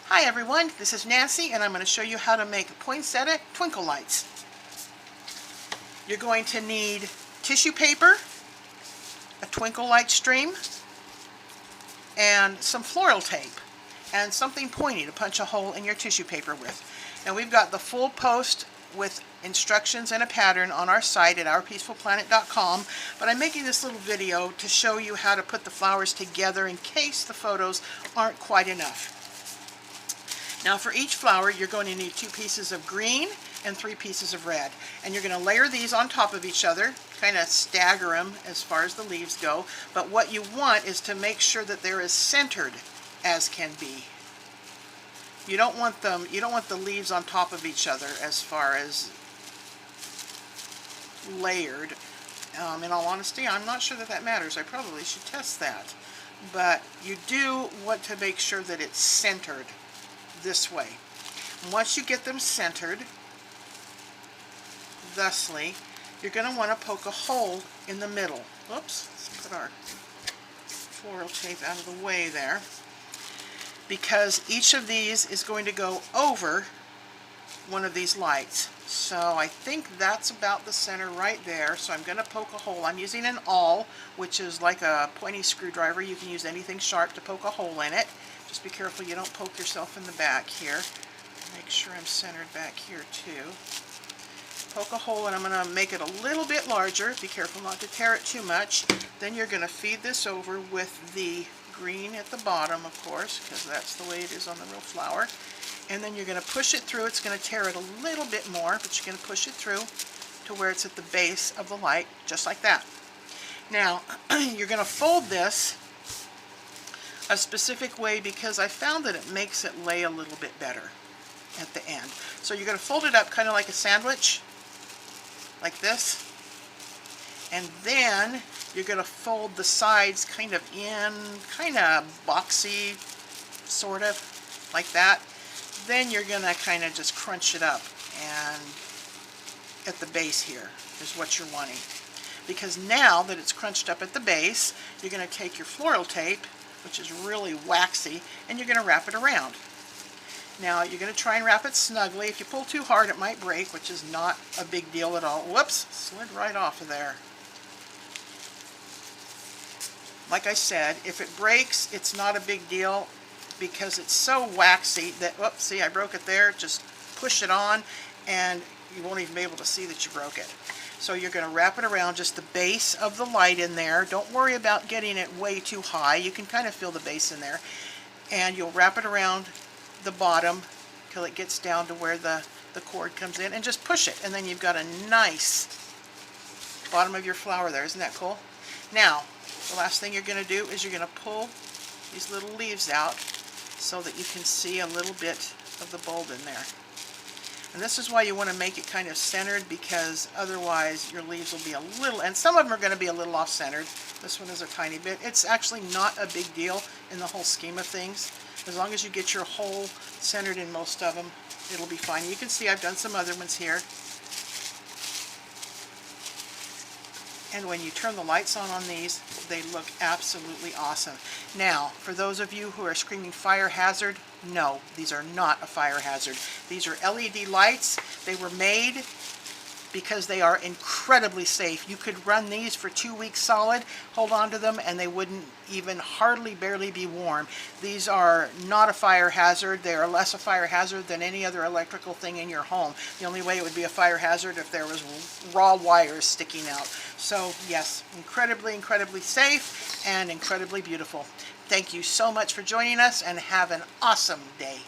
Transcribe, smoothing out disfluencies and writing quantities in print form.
Hi everyone, this is Nancy and I'm going to show you how to make poinsettia twinkle lights. You're going to need tissue paper, a twinkle light stream, and some floral tape, and something pointy to punch a hole in your tissue paper with. Now we've got the full post with instructions and a pattern on our site at ourpeacefulplanet.com, but I'm making this little video to show you how to put the flowers together in case the photos aren't quite enough. Now for each flower you're going to need 2 pieces of green and 3 pieces of red, and you're going to layer these on top of each other, kind of stagger them as far as the leaves go, but what you want is to make sure that they're as centered as can be. You don't want the leaves on top of each other as far as layered. In all honesty, I'm not sure that matters. I probably should test that. But you do want to make sure that it's centered this way. Once you get them centered thusly, you're going to want to poke a hole in the middle. Oops, let's put our floral tape out of the way there, because each of these is going to go over one of these lights. So I think that's about the center right there, so I'm going to poke a hole. I'm using an awl, which is like a pointy screwdriver. You can use anything sharp to poke a hole in it. Just be careful you don't poke yourself in the back here. Make sure I'm centered back here too. Poke a hole, and I'm going to make it a little bit larger. Be careful not to tear it too much. Then you're going to feed this over with the green at the bottom, of course, because that's the way it is on the real flower. And then you're going to push it through. It's going to tear it a little bit more, but you're going to push it through to where it's at the base of the light, just like that. Now, you're going to fold this a specific way because I found that it makes it lay a little bit better at the end. So you're going to fold it up kind of like a sandwich, like this. And then you're going to fold the sides kind of in, kind of boxy, sort of, like that. Then you're going to kind of just crunch it up, and at the base here is what you're wanting. Because now that it's crunched up at the base, you're going to take your floral tape, which is really waxy, and you're going to wrap it around. Now you're going to try and wrap it snugly. If you pull too hard it might break, which is not a big deal at all. Whoops, slid right off of there. Like I said, if it breaks, it's not a big deal because it's so waxy that, whoops, see, I broke it there. Just push it on and you won't even be able to see that you broke it. So you're going to wrap it around just the base of the light in there. Don't worry about getting it way too high. You can kind of feel the base in there. And you'll wrap it around the bottom till it gets down to where the cord comes in, and just push it. And then you've got a nice bottom of your flower there. Isn't that cool? Now, the last thing you're going to do is you're going to pull these little leaves out so that you can see a little bit of the bulb in there. And this is why you want to make it kind of centered, because otherwise your leaves will be a little, and some of them are going to be a little off-centered. This one is a tiny bit. It's actually not a big deal in the whole scheme of things. As long as you get your hole centered in most of them, it'll be fine. You can see I've done some other ones here. And when you turn the lights on these, they look absolutely awesome. Now, for those of you who are screaming fire hazard, no, these are not a fire hazard. These are LED lights. They were made because they are incredibly safe. You could run these for 2 weeks solid, hold on to them, and they wouldn't even hardly barely be warm. These are not a fire hazard. They are less a fire hazard than any other electrical thing in your home. The only way it would be a fire hazard if there was raw wires sticking out. So yes, incredibly, incredibly safe and incredibly beautiful. Thank you so much for joining us, and have an awesome day.